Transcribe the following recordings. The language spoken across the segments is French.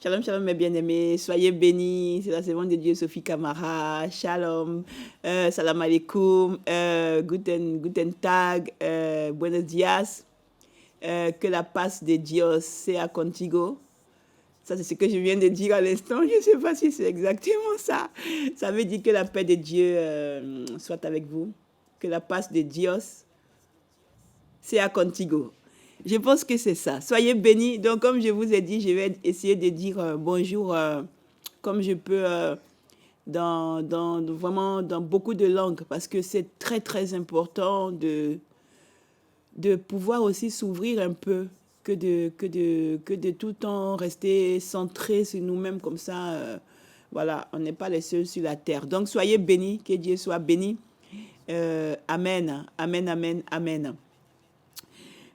Shalom, shalom, mes bien-aimés. Soyez bénis. C'est la servante de Dieu, Sophie Kamara. Shalom. Salam alaikum. Guten Tag. Buenos dias. Que la paz de Dios sea contigo. Ça, c'est ce que je viens de dire à l'instant. Je ne sais pas si c'est exactement ça. Ça veut dire que la paix de Dieu soit avec vous. Que la paz de Dios sea contigo. Je pense que c'est ça. Soyez bénis. Donc, comme je vous ai dit, je vais essayer de dire bonjour comme je peux vraiment dans beaucoup de langues parce que c'est très, très important de pouvoir aussi s'ouvrir un peu que de tout le temps rester centré sur nous-mêmes comme ça. Voilà, on n'est pas les seuls sur la terre. Donc, soyez bénis. Que Dieu soit béni. Amen. Amen, amen, amen.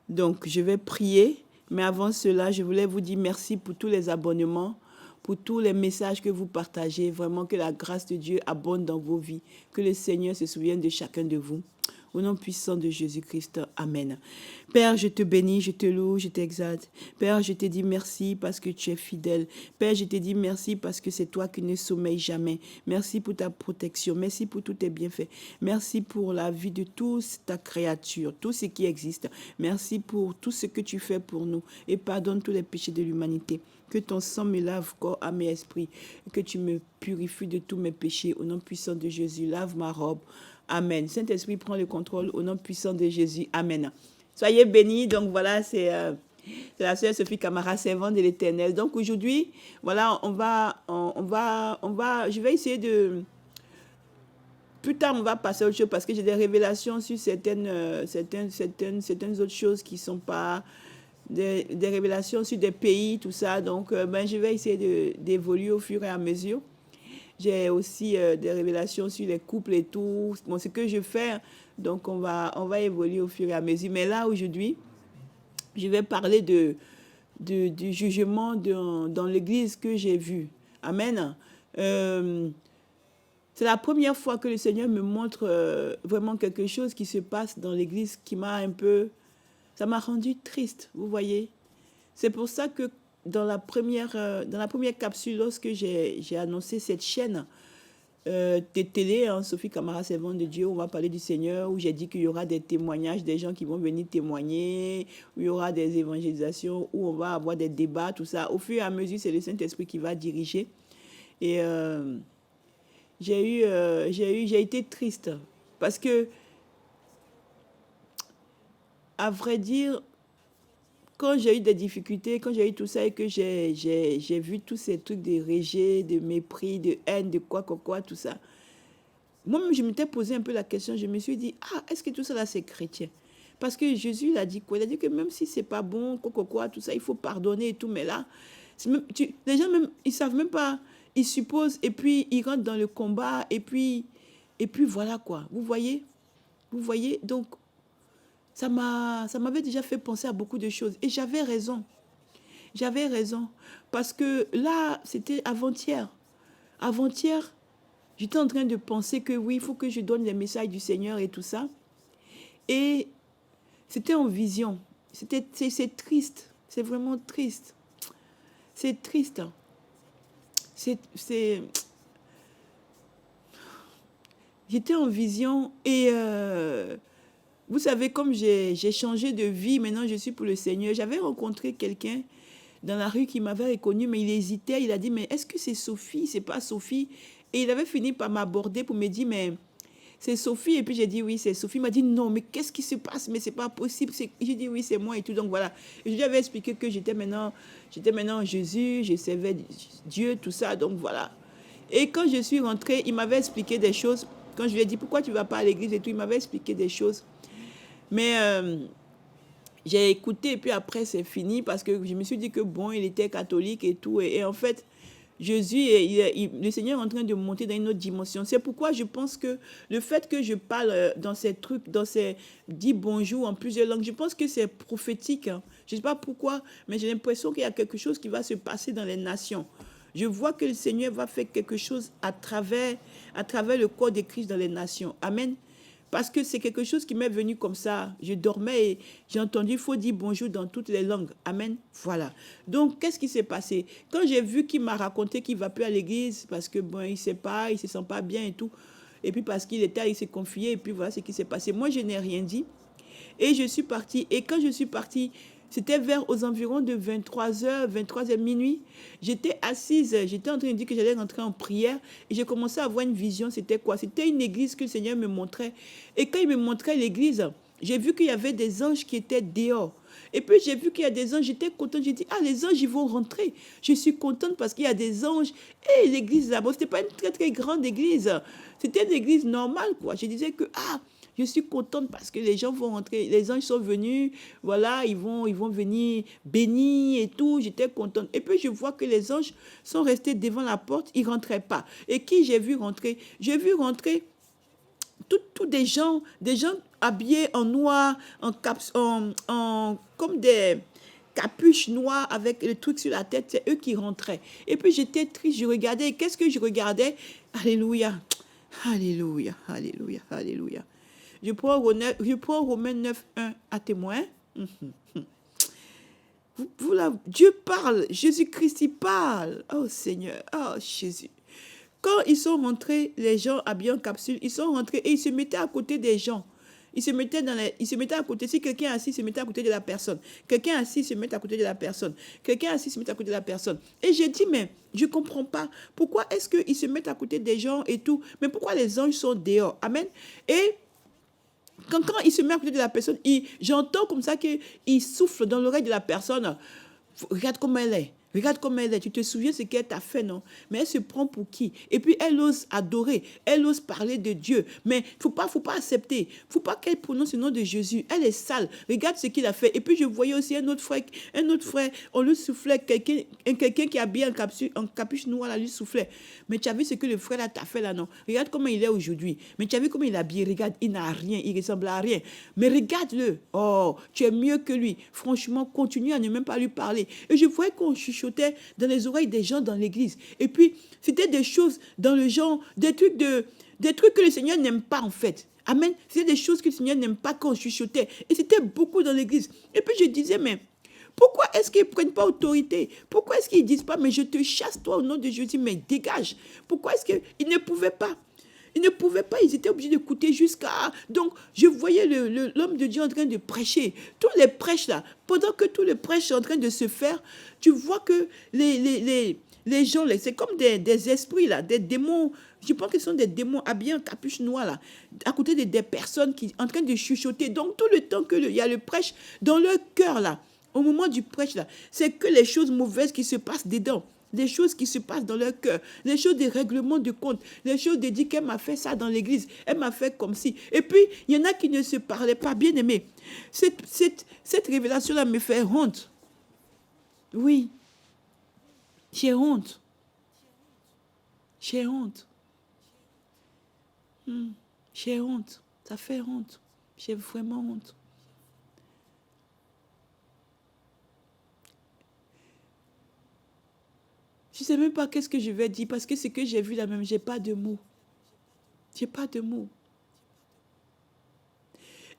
Donc, je vais prier, mais avant cela, je voulais vous dire merci pour tous les abonnements, pour tous les messages que vous partagez. Vraiment, que la grâce de Dieu abonde dans vos vies, que le Seigneur se souvienne de chacun de vous. Au nom puissant de Jésus-Christ, Amen. Père, je te bénis, je te loue, je t'exalte. Père, je te dis merci parce que tu es fidèle. Père, je te dis merci parce que c'est toi qui ne sommeilles jamais. Merci pour ta protection. Merci pour tous tes bienfaits. Merci pour la vie de toute ta créature, tout ce qui existe. Merci pour tout ce que tu fais pour nous et pardonne tous les péchés de l'humanité. Que ton sang me lave corps, âme et esprit, et que tu me purifies de tous mes péchés. Au nom puissant de Jésus, lave ma robe. Amen. Saint-Esprit, prend le contrôle au nom puissant de Jésus. Amen. Soyez bénis. Donc voilà, c'est la sœur Sophie Kamara, servante de l'Éternel. Donc aujourd'hui, voilà, je vais essayer de... Plus tard, on va passer à autre chose parce que j'ai des révélations sur certaines autres choses qui ne sont pas... Des révélations sur des pays, tout ça. Donc, je vais essayer d'évoluer au fur et à mesure. J'ai aussi des révélations sur les couples et tout. Bon, ce que je fais, donc on va évoluer au fur et à mesure. Mais là, aujourd'hui, je vais parler du jugement dans l'église que j'ai vu. Amen. C'est la première fois que le Seigneur me montre vraiment quelque chose qui se passe dans l'église qui m'a un peu... Ça m'a rendu triste, vous voyez. C'est pour ça que dans la première capsule, lorsque j'ai annoncé cette chaîne de télé, Sophie Kamara, servante de Dieu, on va parler du Seigneur, où j'ai dit qu'il y aura des témoignages, des gens qui vont venir témoigner, où il y aura des évangélisations, où on va avoir des débats, tout ça. Au fur et à mesure, c'est le Saint-Esprit qui va diriger. Et j'ai été triste parce que, à vrai dire, quand j'ai eu des difficultés, quand j'ai eu tout ça et que j'ai vu tous ces trucs de rejet, de mépris, de haine, de quoi, tout ça, moi-même, je m'étais posé un peu la question. Je me suis dit, est-ce que tout ça là, c'est chrétien? Parce que Jésus, il a dit quoi? Il a dit que même si c'est pas bon, tout ça, il faut pardonner et tout. Mais là, les gens, même, ils savent même pas. Ils supposent et puis ils rentrent dans le combat et puis voilà quoi. Vous voyez? Vous voyez? Donc, ça m'avait déjà fait penser à beaucoup de choses. Et j'avais raison. J'avais raison. Parce que là, c'était avant-hier. Avant-hier, j'étais en train de penser que oui, il faut que je donne les messages du Seigneur et tout ça. Et c'était en vision. C'est triste. C'est vraiment triste. C'est triste. J'étais en vision et... vous savez, comme j'ai changé de vie, maintenant je suis pour le Seigneur. J'avais rencontré quelqu'un dans la rue qui m'avait reconnu, mais il hésitait. Il a dit, mais est-ce que c'est Sophie? C'est pas Sophie? Et il avait fini par m'aborder pour me dire, mais c'est Sophie. Et puis j'ai dit, oui, c'est Sophie. Il m'a dit, non, mais qu'est-ce qui se passe? Mais c'est pas possible. J'ai dit, oui, c'est moi et tout. Donc voilà. Et je lui avais expliqué que j'étais maintenant en Jésus, je servais Dieu, tout ça. Donc voilà. Et quand je suis rentrée, il m'avait expliqué des choses. Quand je lui ai dit, pourquoi tu ne vas pas à l'église et tout, il m'avait expliqué des choses. Mais j'ai écouté et puis après c'est fini parce que je me suis dit que bon, il était catholique et tout. Et en fait, Jésus, le Seigneur est en train de monter dans une autre dimension. C'est pourquoi je pense que le fait que je parle dans ces trucs, dans ces dis bonjour en plusieurs langues, je pense que c'est prophétique. Hein. Je ne sais pas pourquoi, mais j'ai l'impression qu'il y a quelque chose qui va se passer dans les nations. Je vois que le Seigneur va faire quelque chose à travers le corps de Christ dans les nations. Amen. parce que c'est quelque chose qui m'est venu comme ça. Je dormais et j'ai entendu, il faut dire bonjour dans toutes les langues. Amen. Voilà. Donc, qu'est-ce qui s'est passé? Quand j'ai vu qu'il m'a raconté qu'il ne va plus à l'église parce que, bon, il ne sait pas, il ne se sent pas bien et tout. Et puis parce il s'est confié et puis voilà ce qui s'est passé. Moi, je n'ai rien dit. Et je suis partie. Et quand je suis partie, c'était vers aux environs de 23h, 23h minuit. J'étais assise, j'étais en train de dire que j'allais rentrer en prière. Et j'ai commencé à avoir une vision. C'était quoi? C'était une église que le Seigneur me montrait. Et quand il me montrait l'église, j'ai vu qu'il y avait des anges qui étaient dehors. Et puis j'ai vu qu'il y a des anges, j'étais contente. J'ai dit, ah, les anges, ils vont rentrer. Je suis contente parce qu'il y a des anges. Et l'église là-bas, ce n'était pas une très très grande église. C'était une église normale, quoi. Je disais que, ah, je suis contente parce que les gens vont rentrer, les anges sont venus, voilà, ils vont venir bénir et tout. J'étais contente. Et puis je vois que les anges sont restés devant la porte, ils ne rentraient pas. Et qui j'ai vu rentrer? J'ai vu rentrer tous des gens habillés en noir, comme des capuches noires avec le truc sur la tête, c'est eux qui rentraient. Et puis j'étais triste, je regardais, et qu'est-ce que je regardais? Alléluia, alléluia, alléluia, alléluia. Je prends Romains 9, 1 à témoin. Dieu parle, Jésus-Christ il parle. Oh Seigneur, oh Jésus. Quand ils sont rentrés, les gens habillés en capsule, ils sont rentrés et ils se mettaient à côté des gens. Ils se mettaient à côté. Si quelqu'un est assis, ils se mettaient à côté de la personne. Quelqu'un est assis, ils se mettent à côté de la personne. Quelqu'un est assis, ils se mettent à côté de la personne. Et j'ai dit, mais je ne comprends pas. Pourquoi est-ce qu'ils se mettent à côté des gens et tout? Mais pourquoi les anges sont dehors? Amen. Et quand il se met à côté de la personne, j'entends comme ça qu'il souffle dans l'oreille de la personne. Regarde comment elle est. Regarde comment elle est. Tu te souviens ce qu'elle t'a fait, non? Mais elle se prend pour qui? Et puis elle ose adorer. Elle ose parler de Dieu. Mais il ne faut pas accepter. Il ne faut pas qu'elle prononce le nom de Jésus. Elle est sale. Regarde ce qu'il a fait. Et puis je voyais aussi un autre frère. On lui soufflait. Quelqu'un qui est habillé en capuche noire, là, lui soufflait. Mais tu as vu ce que le frère là t'a fait là, non? Regarde comment il est aujourd'hui. Mais tu as vu comment il est habillé. Regarde, il n'a rien. Il ressemble à rien. Mais regarde-le. Oh, tu es mieux que lui. Franchement, continue à ne même pas lui parler. Et je voyais qu'on chuchotait dans les oreilles des gens dans l'église. Et puis, c'était des choses dans le genre, des trucs que le Seigneur n'aime pas en fait. Amen. C'était des choses que le Seigneur n'aime pas quand on chuchotait. Et c'était beaucoup dans l'église. Et puis je disais, mais pourquoi est-ce qu'ils ne prennent pas autorité? Pourquoi est-ce qu'ils ne disent pas, mais je te chasse toi au nom de Jésus, mais dégage? Pourquoi est-ce qu'ils ne pouvaient pas? Ils ne pouvaient pas, ils étaient obligés d'écouter jusqu'à... Donc, je voyais l'homme de Dieu en train de prêcher. Tous les prêches là, pendant que tous les prêches sont en train de se faire, tu vois que les gens, c'est comme des esprits là, des démons, je pense que ce sont des démons habillés en capuche noire là, à côté des personnes qui en train de chuchoter. Donc, tout le temps qu'il y a le prêche dans leur cœur là, au moment du prêche là, c'est que les choses mauvaises qui se passent dedans. Les choses qui se passent dans leur cœur, les choses des règlements de compte, les choses de dire qu'elle m'a fait ça dans l'église, elle m'a fait comme si. Et puis, il y en a qui ne se parlaient pas, bien aimé. Cette révélation-là me fait honte. Oui, j'ai honte. J'ai honte. J'ai honte. Ça fait honte. J'ai vraiment honte. Je ne sais même pas qu'est-ce que je vais dire parce que ce que j'ai vu là même, je n'ai pas de mots. Je n'ai pas de mots.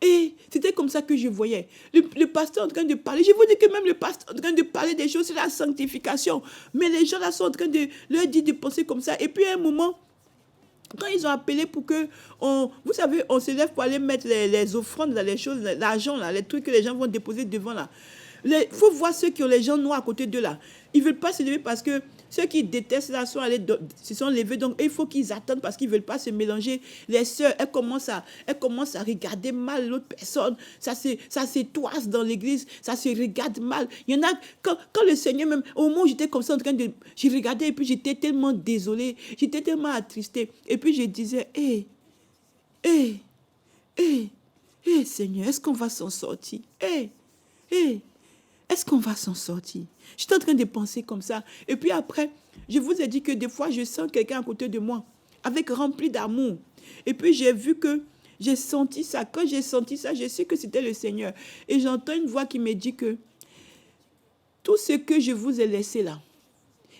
Et c'était comme ça que je voyais. Le pasteur en train de parler. Je vous dis que même le pasteur en train de parler des choses sur la sanctification. Mais les gens là sont en train de leur dire de penser comme ça. Et puis à un moment, quand ils ont appelé pour que, vous savez, on se lève pour aller mettre les offrandes, là, les choses, l'argent, là, les trucs que les gens vont déposer devant là. Il faut voir ceux qui ont les gens noirs à côté d'eux là. Ils ne veulent pas se lever parce que ceux qui détestent là se sont levés. Donc, il faut qu'ils attendent parce qu'ils ne veulent pas se mélanger. Les sœurs, elles commencent à regarder mal l'autre personne. Ça se toise dans l'église. Ça se regarde mal. Il y en a, quand le Seigneur même, au moment où j'étais comme ça en train de... J'ai regardé et puis j'étais tellement désolée. J'étais tellement attristée. Et puis je disais, Seigneur, est-ce qu'on va s'en sortir? Est-ce qu'on va s'en sortir? J'étais en train de penser comme ça. Et puis après, je vous ai dit que des fois, je sens quelqu'un à côté de moi, avec rempli d'amour. Et puis j'ai vu que j'ai senti ça. Quand j'ai senti ça, je sais que c'était le Seigneur. Et j'entends une voix qui me dit que tout ce que je vous ai laissé là,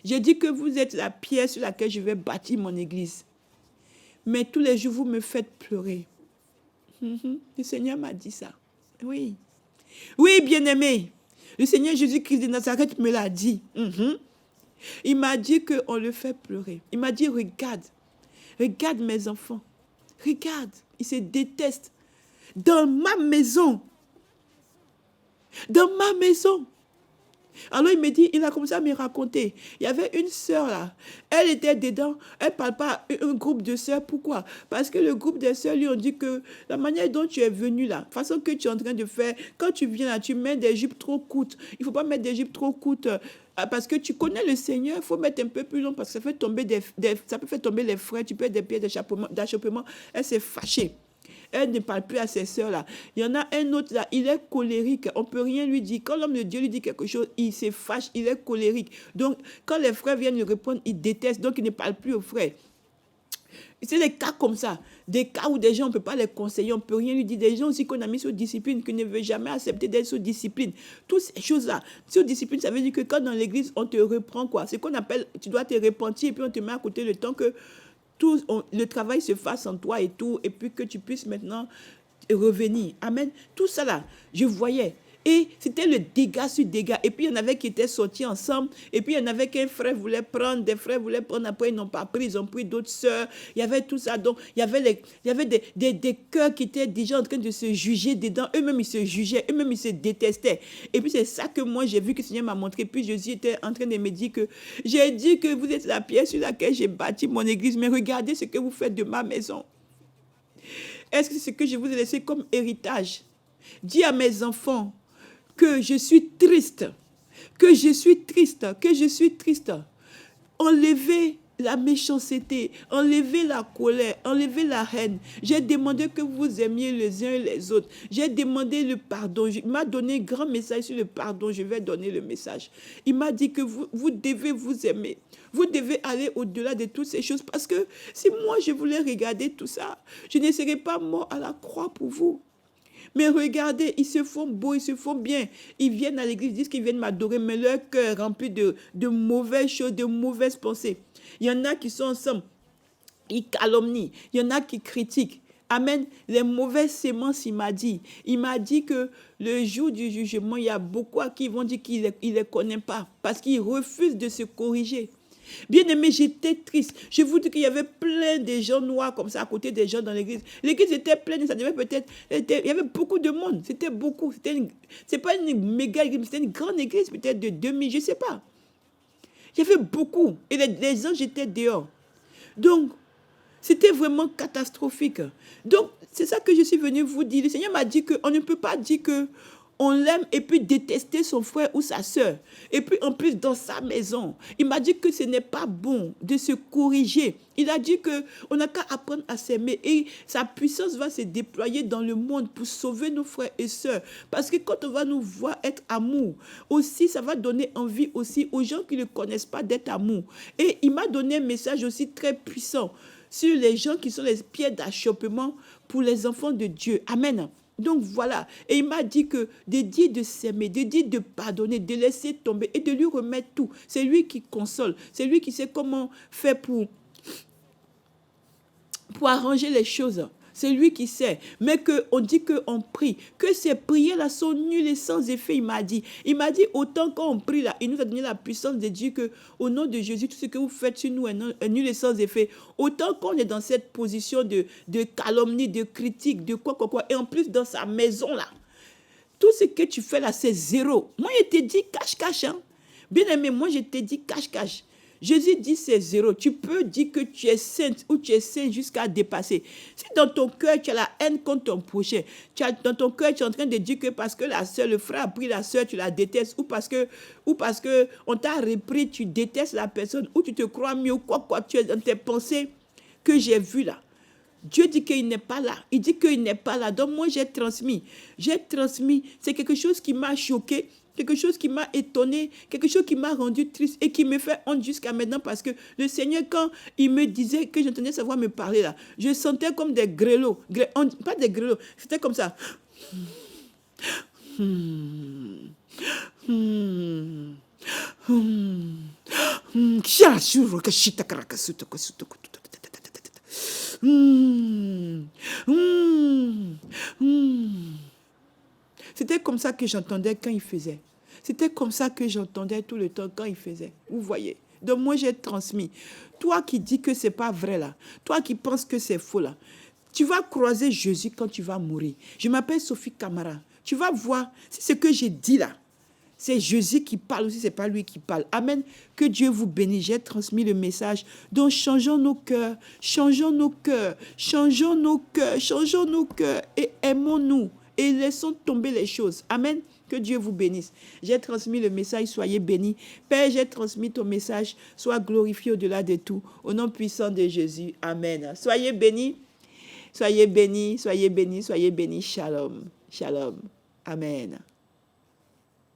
j'ai dit que vous êtes la pierre sur laquelle je vais bâtir mon église. Mais tous les jours, vous me faites pleurer. Le Seigneur m'a dit ça. Oui. Oui, bien-aimé. Le Seigneur Jésus-Christ de Nazareth me l'a dit. Il m'a dit qu'on le fait pleurer. Il m'a dit, regarde. Regarde mes enfants. Regarde. Ils se détestent. Dans ma maison. Dans ma maison. Alors il me dit, il a commencé à me raconter. Il y avait une sœur là. Elle était dedans. Elle ne parle pas à un groupe de sœurs. Pourquoi? Parce que le groupe des sœurs lui ont dit que la manière dont tu es venu là, la façon que tu es en train de faire, quand tu viens là, tu mets des jupes trop courtes. Il ne faut pas mettre des jupes trop courtes. Parce que tu connais le Seigneur, il faut mettre un peu plus long parce que ça fait tomber ça peut faire tomber les frais. Tu peux être des pieds d'achoppement. Elle s'est fâchée. Elle ne parle plus à ses sœurs-là. Il y en a un autre là, il est colérique. On ne peut rien lui dire. Quand l'homme de Dieu lui dit quelque chose, il se fâche, il est colérique. Donc, quand les frères viennent lui répondre, il déteste. Donc, il ne parle plus aux frères. C'est des cas comme ça. Des cas où des gens, on ne peut pas les conseiller, on ne peut rien lui dire. Des gens aussi qu'on a mis sous discipline, qui ne veulent jamais accepter d'être sous discipline. Toutes ces choses-là. Sous discipline, ça veut dire que quand dans l'église, on te reprend quoi. C'est qu'on appelle, tu dois te repentir et puis on te met à côté le temps que le travail se fasse en toi et tout, et puis que tu puisses maintenant revenir. Amen. Tout ça là, je voyais. Et c'était le dégât sur dégât. Et puis, il y en avait qui étaient sortis ensemble. Et puis, il y en avait qu'un frère voulait prendre, des frères voulaient prendre. Après, ils n'ont pas pris, ils ont pris d'autres sœurs. Il y avait tout ça. Donc, il y avait des cœurs qui étaient déjà en train de se juger dedans. Eux-mêmes, ils se jugeaient. Eux-mêmes, ils se détestaient. Et puis, c'est ça que moi, j'ai vu que le Seigneur m'a montré. Puis, Jésus était en train de me dire que j'ai dit que vous êtes la pierre sur laquelle j'ai bâti mon église. Mais regardez ce que vous faites de ma maison. Est-ce que c'est ce que je vous ai laissé comme héritage? Dis à mes enfants que je suis triste, que je suis triste, que je suis triste. Enlevez la méchanceté, enlevez la colère, enlevez la haine. J'ai demandé que vous aimiez les uns et les autres. J'ai demandé le pardon. Il m'a donné un grand message sur le pardon. Je vais donner le message. Il m'a dit que vous devez vous aimer. Vous devez aller au-delà de toutes ces choses. Parce que si moi, je voulais regarder tout ça, je ne serais pas mort à la croix pour vous. Mais regardez, ils se font beaux, ils se font bien. Ils viennent à l'église, ils disent qu'ils viennent m'adorer, mais leur cœur est rempli de mauvaises choses, de mauvaises pensées. Il y en a qui sont ensemble, ils calomnient. Il y en a qui critiquent. Amen. Les mauvaises sémences, il m'a dit. Il m'a dit que le jour du jugement, il y a beaucoup à qui vont dire qu'ils ne les connaissent pas parce qu'ils refusent de se corriger. Bien aimé, j'étais triste. Je vous dis qu'il y avait plein de gens noirs comme ça à côté des gens dans l'église. L'église était pleine, ça devait peut-être... Il y avait beaucoup de monde. C'était beaucoup. C'est pas une méga église, c'était une grande église, peut-être de 2000, je ne sais pas. Il y avait beaucoup. Et les anges étaient dehors. Donc, c'était vraiment catastrophique. Donc, c'est ça que je suis venue vous dire. Le Seigneur m'a dit qu'on ne peut pas dire que on l'aime et puis détester son frère ou sa sœur. Et puis en plus dans sa maison. Il m'a dit que ce n'est pas bon de se corriger. Il a dit qu'on n'a qu'à apprendre à s'aimer. Et sa puissance va se déployer dans le monde pour sauver nos frères et sœurs. Parce que quand on va nous voir être amour, aussi ça va donner envie aussi aux gens qui ne connaissent pas d'être amour. Et il m'a donné un message aussi très puissant sur les gens qui sont les pierres d'achoppement pour les enfants de Dieu. Amen. Donc voilà, et il m'a dit que de dire de s'aimer, de dire de pardonner, de laisser tomber et de lui remettre tout. C'est lui qui console, c'est lui qui sait comment faire pour arranger les choses. C'est lui qui sait. Mais qu'on dit qu'on prie, que ces prières-là sont nulles et sans effet, il m'a dit. Il m'a dit, autant qu'on prie là, il nous a donné la puissance de dire qu'au nom de Jésus, tout ce que vous faites sur nous est nul et sans effet. Autant qu'on est dans cette position de calomnie, de critique, de quoi. Et en plus, dans sa maison là, tout ce que tu fais là, c'est zéro. Moi, je t'ai dit cache-cache. Hein? Bien aimé, moi, je t'ai dit cache-cache. Jésus dit c'est zéro. Tu peux dire que tu es sainte ou tu es saint jusqu'à dépasser. Si dans ton cœur, tu as la haine contre ton prochain, dans ton cœur, tu es en train de dire que parce que la soeur, le frère a pris la soeur, tu la détestes, ou parce que on t'a repris, tu détestes la personne, ou tu te crois mieux, ou quoi, tu es dans tes pensées que j'ai vues là. Dieu dit qu'il n'est pas là. Il dit qu'il n'est pas là. Donc moi, j'ai transmis. C'est quelque chose qui m'a choqué, quelque chose qui m'a étonné, quelque chose qui m'a rendu triste et qui me fait honte jusqu'à maintenant parce que le Seigneur, quand il me disait que j'entendais sa voix me parler là, je sentais comme des grelots. Pas des grelots, c'était comme ça. C'était comme ça que j'entendais quand il faisait. C'était comme ça que j'entendais tout le temps quand il faisait. Vous voyez. Donc moi, j'ai transmis. Toi qui dis que c'est pas vrai là, toi qui penses que c'est faux là, tu vas croiser Jésus quand tu vas mourir. Je m'appelle Sophie Camara. Tu vas voir, si ce que j'ai dit là, c'est Jésus qui parle aussi, ce n'est pas lui qui parle. Amen. Que Dieu vous bénisse. J'ai transmis le message. Donc, changeons nos cœurs, changeons nos cœurs, changeons nos cœurs, changeons nos cœurs et aimons-nous et laissons tomber les choses. Amen. Que Dieu vous bénisse. J'ai transmis le message, soyez bénis. Père, j'ai transmis ton message, sois glorifié au-delà de tout. Au nom puissant de Jésus. Amen. Soyez bénis, soyez bénis, soyez bénis, soyez bénis. Shalom, shalom. Amen.